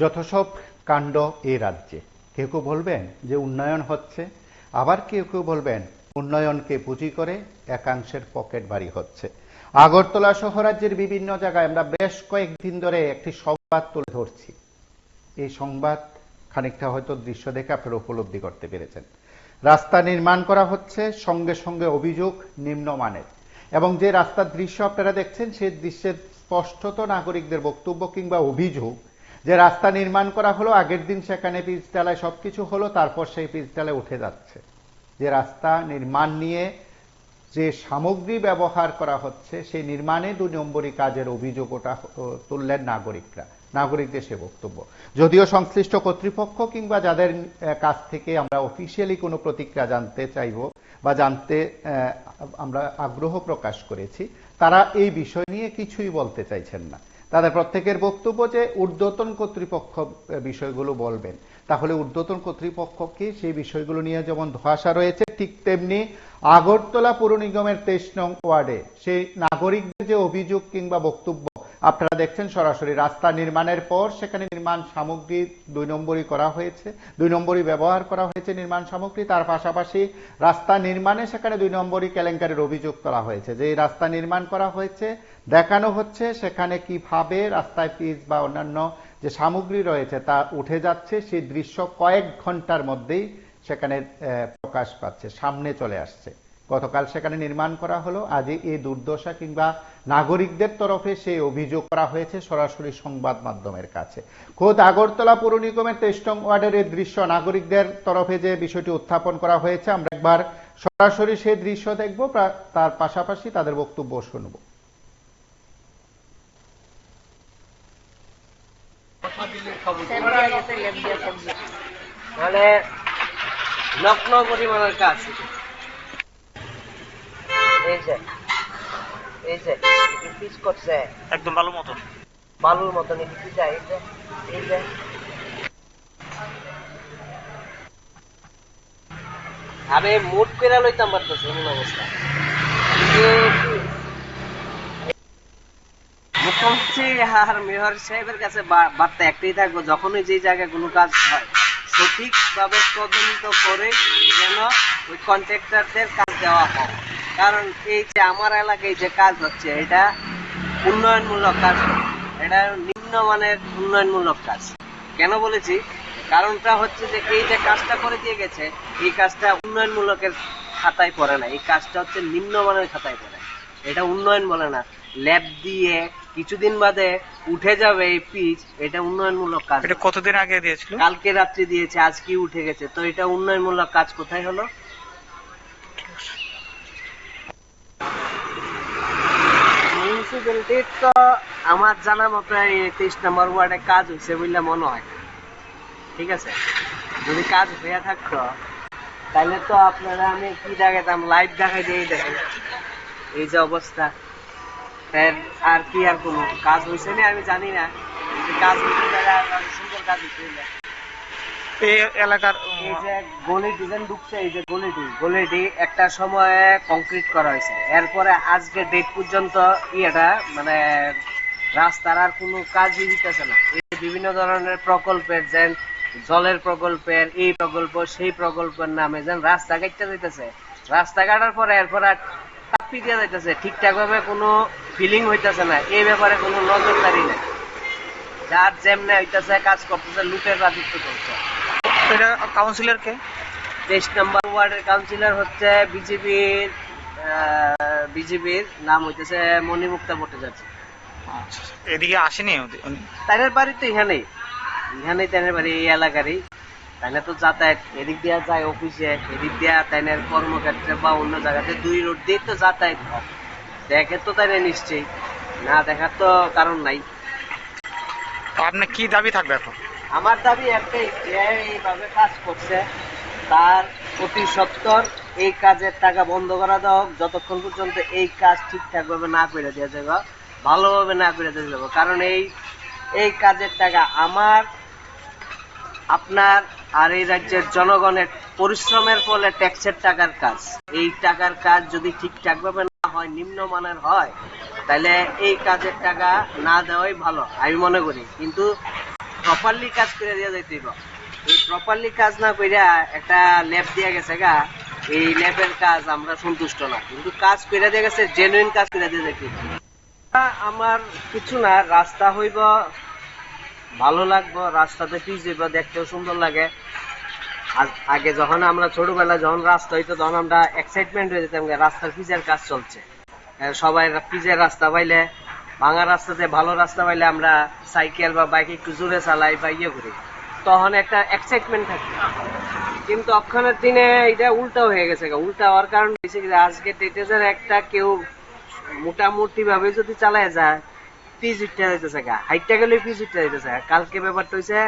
যত সব কাণ্ড এই রাজ্যে, কেউ কেউ বলবেন যে উন্নয়ন হচ্ছে, আবার কেউ কেউ বলবেন উন্নয়নকে পুঁজি করে একাংশের পকেট বাড়ি হচ্ছে। আগরতলা সহ রাজ্যের বিভিন্ন জায়গায় আমরা বেশ কয়েকদিন ধরে একটি সংবাদ তুলে ধরছি। এই সংবাদ খানিকটা হয়তো দৃশ্য দেখে আপনারা উপলব্ধি করতে পেরেছেন। রাস্তা নির্মাণ করা হচ্ছে, সঙ্গে সঙ্গে অভিযোগ নিম্নমানের, এবং যে রাস্তার দৃশ্য আপনারা দেখছেন সেই দৃশ্যের স্পষ্টত নাগরিকদের বক্তব্য কিংবা অভিযোগ যে রাস্তা নির্মাণ করা হলো, আগের দিন সেখানে পিচ ঢালাই সবকিছু হলো, তারপর সেই পিচ ঢালাই উঠে যাচ্ছে। যে রাস্তা নির্মাণ নিয়ে যে সামগ্রী ব্যবহার করা হচ্ছে সেই নির্মাণে ২ নম্বরী কাজের অভিযোগ ওটা তুললেন নাগরিকদের সে বক্তব্য। যদিও সংশ্লিষ্ট কর্তৃপক্ষ কিংবা যাদের কাছ থেকে আমরা অফিসিয়ালি কোনো প্রতিক্রিয়া জানতে চাইব বা জানতে আমরা আগ্রহ প্রকাশ করেছি, তারা এই বিষয় নিয়ে কিছুই বলতে চাইছেন না। তাদের প্রত্যেকের বক্তব্য যে ঊর্ধ্বতন কর্তৃপক্ষ বিষয়গুলো বলবেন। তাহলে ঊর্ধ্বতন কর্তৃপক্ষকে সেই বিষয়গুলো নিয়ে যেমন ধোঁয়াশা রয়েছে, ঠিক তেমনি আগরতলা পৌর নিগমের ২৩ নং ওয়ার্ডে সেই নাগরিকদের যে অভিযোগ কিংবা বক্তব্য আপনারা দেখছেন সরাসরি। রাস্তা নির্মাণের পর সেখানে নির্মাণ সামগ্রী ২ নম্বরই করা হয়েছে, ২ নম্বরই ব্যবহার করা হয়েছে নির্মাণ সামগ্রী। তার পাশাপাশি রাস্তা নির্মাণে সেখানে ২ নম্বরই কেলেঙ্কারির অভিযোগ করা হয়েছে। যে এই রাস্তা নির্মাণ করা হয়েছে, দেখানো হচ্ছে সেখানে কিভাবে রাস্তায় পিচ বা অন্যান্য যে সামগ্রী রয়েছে তা উঠে যাচ্ছে, সেই দৃশ্য কয়েক ঘন্টার মধ্যেই সেখানে প্রকাশ পাচ্ছে, সামনে চলে আসছে। গতকাল সেখানে নির্মাণ করা হলো, আজই এই দুর্দশা কিংবা নাগরিকদের তরফে সেই অভিযোগ করা হয়েছে সরাসরি সংবাদ মাধ্যমের কাছে। খোদ আগরতলা পৌর নিগমের ২৩ নং ওয়ার্ডের এই দৃশ্য নাগরিকদের তরফে যে বিষয়টি উত্থাপন করা হয়েছে, আমরা একবার সরাসরি সেই দৃশ্য দেখব, তার পাশাপাশি তাদের বক্তব্য শুনব। মানে লগ্ন পরিমাণের কাজ, এই যে পিচ করছে একদম বালুর মতন এই যে আমি মুড করে লইতাম পারতেছি এমন অবস্থা। মুখ্যমন্ত্রী আর মেয়র সাহেবের কাছে বার্তা একটাই থাকবো, যখনই যে জায়গায় কোনো কাজ হয় সঠিকভাবে তদন্ত করে যেন ওই কন্ট্রাক্টরদের কাজ দেওয়া হয়। কারণ এই যে আমার এলাকায় যে কাজ হচ্ছে এটা উন্নয়নমূলক কাজ, এটা নিম্নমানের উন্নয়নমূলক কাজ। কেন বলেছি? কারণটা হচ্ছে যে এই যে কাজটা করে দিয়ে গেছে, এই কাজটা উন্নয়নমূলকের খাতায় পড়ে না, এই কাজটা হচ্ছে নিম্নমানের খাতায় পড়ে। এটা উন্নয়ন বলে না। ল্যাব দিয়ে কিছুদিন বাদে উঠে যাবে এই পিচ, এটা উন্নয়নমূলক কাজ। এটা কতদিন আগে দিয়েছিল? কালকে রাত্রি দিয়েছে, আজকে উঠে গেছে। তো এটা উন্নয়নমূলক কাজ কোথায় হলো? মিউনিসিপ্যালিটির তো আমার জানা মতো ২৩ নম্বর ওয়ার্ডে কাজ হয়েছে বলে মনে হয়। ঠিক আছে, যদি কাজ হয়ে থাকতো তাহলে তো আপনারা আমি কি দেখাতাম, লাইভ দেখাই দিয়ে দেখেন এই যে অবস্থা। আর কি আর কোনো কাজ হয়েছে না আমি জানি না, কাজ হয়েছে সুন্দর কাজ হয়েছে। এই এলাকার এই যে গলি ডিজাইন ঢুকছে, এই যে গলিটি একটা সময়ে কংক্রিট করা হয়েছে, এরপরে আজকে ডেট পর্যন্ত এটা মানে রাস্তার আর কোনো কাজই দিতেছে না। এই বিভিন্ন ধরনের প্রকল্পের, যেন জলের প্রকল্পের, এই প্রকল্প সেই প্রকল্পের নামে যেন রাস্তা কাটতে যাইতেছে। রাস্তা কাটার পরে এরপর টাপ্পি দিয়ে যাইতেছে, ঠিকঠাক ভাবে কোনো ফিলিং হইতেছে না। এই ব্যাপারে কোনো নজরদারি নেই, যার যেমনে হইতেছে কাজ করতেছে, লুটের রাজত্ব করছে। এটা কাউন্সিলর কে? ২৩ নম্বর ওয়ার্ডের কাউন্সিলর হচ্ছে বিজেপির নাম হইতেছে মণিমুক্তা ভট্টাচার্য। আচ্ছা, এদিকে আসেনি তাইনের বাড়ি তো এখানেই তাইনের বাড়ি এই এলাকারই। তাইনে তো যাতায়াত এদিক দিয়া যায় অফিসে, এদিক দিয়া তাইনের কর্মক্ষেত্রে বা অন্য জায়গাতে ২ রোড দিয়ে তো যাতায়াত হয়। দেখে তো তাইনে নিশ্চয়ই, না দেখার তো কারণ নাই। আপনার কি দাবি থাকবে এখন? আমার দাবি একটাই, যে এইভাবে কাজ করছে তার অতি সত্বর এই কাজের টাকা বন্ধ করা দেওয়া হোক, যতক্ষণ পর্যন্ত এই কাজ ঠিকঠাক ভাবে না করে দেওয়া যাবে, ভালোভাবে না করে দেওয়া যাবে। কারণ এই কাজের টাকা আমার, আপনার আর এই রাজ্যের জনগণের পরিশ্রমের ফলে ট্যাক্সের টাকার কাজ। এই টাকার কাজ যদি ঠিকঠাক ভাবে না হয়, নিম্নমানের হয়, তাহলে এই কাজের টাকা না দেওয়াই ভালো আমি মনে করি। কিন্তু প্রপারলি কাজ করে দিয়ে যাইতে হইব। এই প্রপারলি কাজ না কইরা একটা ল্যাব দিয়ে গেছে গা, এই ল্যাবের কাজ আমরা সন্তুষ্ট না, কিন্তু কাজ করে দিয়ে গেছে, জেনুইন কাজ করে দিয়ে যাইতে হইব। আমার কিছু না, রাস্তা হইব ভালো লাগবো, রাস্তাতে পিচ হইব, দেখতেও সুন্দর লাগে। আগে যখন আমরা ছোটবেলায় যখন রাস্তা হইতো তখন আমরা এক্সাইটমেন্ট হয়ে যেতাম, রাস্তার পিচের কাজ চলছে। সবাই পিচের রাস্তা পাইলে, ভাঙা রাস্তাতে ভালো রাস্তা পাইলে আমরা সাইকেল বা বাইক একটু জোরে চালাই বা ইয়ে করি, তখন একটা এক্সাইটমেন্ট থাকে। কিন্তু অক্ষণের দিনে এটা উল্টা হয়ে গেছে। উল্টা হওয়ার কারণ হয়েছে কি, আজকে ডেটের একটা কেউ মোটামুটি ভাবে যদি চালায় যায়, পিচ উঠতে হইতেছে গা, হাইটটা গেলে পিচ উঠতে হইতেছে। কালকে ব্যাপারটা হয়েছে,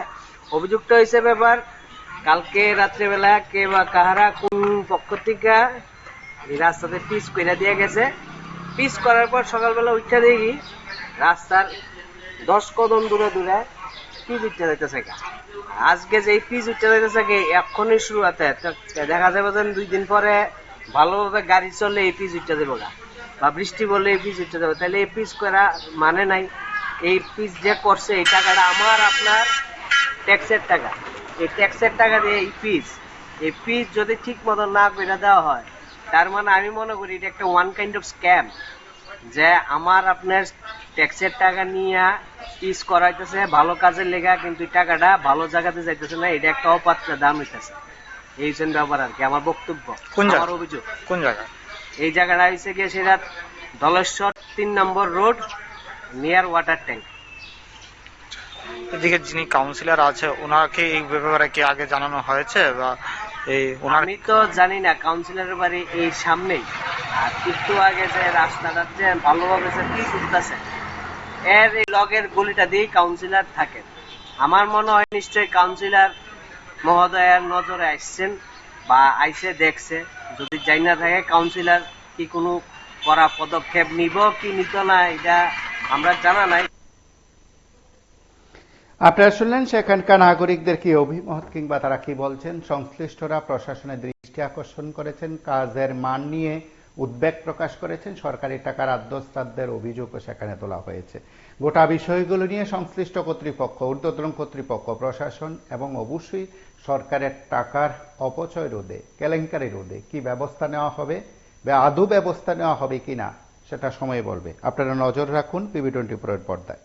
অভিযুক্ত হয়েছে ব্যাপার, কালকে রাত্রেবেলা কে বা কাহারা কোন পক্ষ থেকে এই রাস্তাতে পিচ করে দিয়ে গেছে। পিচ করার পর সকালবেলা উঠতে দেখি রাস্তার 10 কদম দূরে দূরে পিচ উঠতে যাইতেছে গা। আজকে যে পিচ উঠতে যাইতেছে এখনই শুরুতে, দেখা যাবে যে 2 দিন পরে ভালোভাবে গাড়ি চললে এই পিচ উঠতে দেবো গা, বা বৃষ্টি বললে এই পিচ উঠতে দেবো। তাহলে এই পিচ করা মানে নাই। এই পিচ যে করছে এই টাকাটা আমার আপনার ট্যাক্সের টাকা। এই ট্যাক্সের টাকা দিয়ে এই পিচ যদি ঠিক মতো না করে দেওয়া হয়, তার মানে আমি মনে করি এটা একটা ওয়ান কাইন্ড অফ স্ক্যাম, যে আমার আপনার ট্যাক্সের টাকা নিয়ে পিচ করাইতেছে ভালো কাজের লেগা, কিন্তু টাকাটা ভালো জায়গাতে যাইতেছে না, এটা একটা অপাত্র দাম হইতেছে। এই জন্য ব্যাপার আর কি আমার বক্তব্য, আমার অভিযোগ। কোন জায়গা? এই জায়গাটা হয়েছে গিয়ে সেটা ধলেশ্বর 3 নম্বর রোড, নিয়ার ওয়াটার ট্যাঙ্ক। এদিকে যিনি কাউন্সিলর আছে ওনাকে এই ব্যাপারে কি আগে জানানো হয়েছে, বা এই ওনার? আমি তো জানি না, কাউন্সিলরের বাড়ি এই সামনেই, আর একটু আগে যে রাস্তাটা যে ভালোভাবে যে পিচ উঠতেছে, এর এই লগের গলিটা দিয়ে কাউন্সিলর থাকেন। আমার মনে হয় নিশ্চয়ই কাউন্সিলর মহোদয়ের নজরে আসছেন বা আইসে দেখছে। যদি যাই না থাকে, কাউন্সিলর কি কোনো কড়া পদক্ষেপ নিব কি নিত না, এটা আমরা জানা নাই। আপনারা শুনলেন সেখানকার নাগরিকদের কি অভিমত, কিংবা তারা কি বলছেন। সংশ্লিষ্টরা প্রশাসনের দৃষ্টি আকর্ষণ করেছেন, কাজের মান নিয়ে উদ্বেগ প্রকাশ করেছেন, সরকারি টাকার আদ্যস্তাদের অভিযোগও সেখানে তোলা হয়েছে। গোটা বিষয়গুলো নিয়ে সংশ্লিষ্ট কর্তৃপক্ষ, ঊর্ধ্বতন কর্তৃপক্ষ, প্রশাসন এবং অবশ্যই সরকারের টাকার অপচয় রোধে, কেলেঙ্কারি রোধে কি ব্যবস্থা নেওয়া হবে বা আদৌ ব্যবস্থা নেওয়া হবে কিনা সেটা সময় বলবে। আপনারা নজর রাখুন PB24 এর পর্দায়।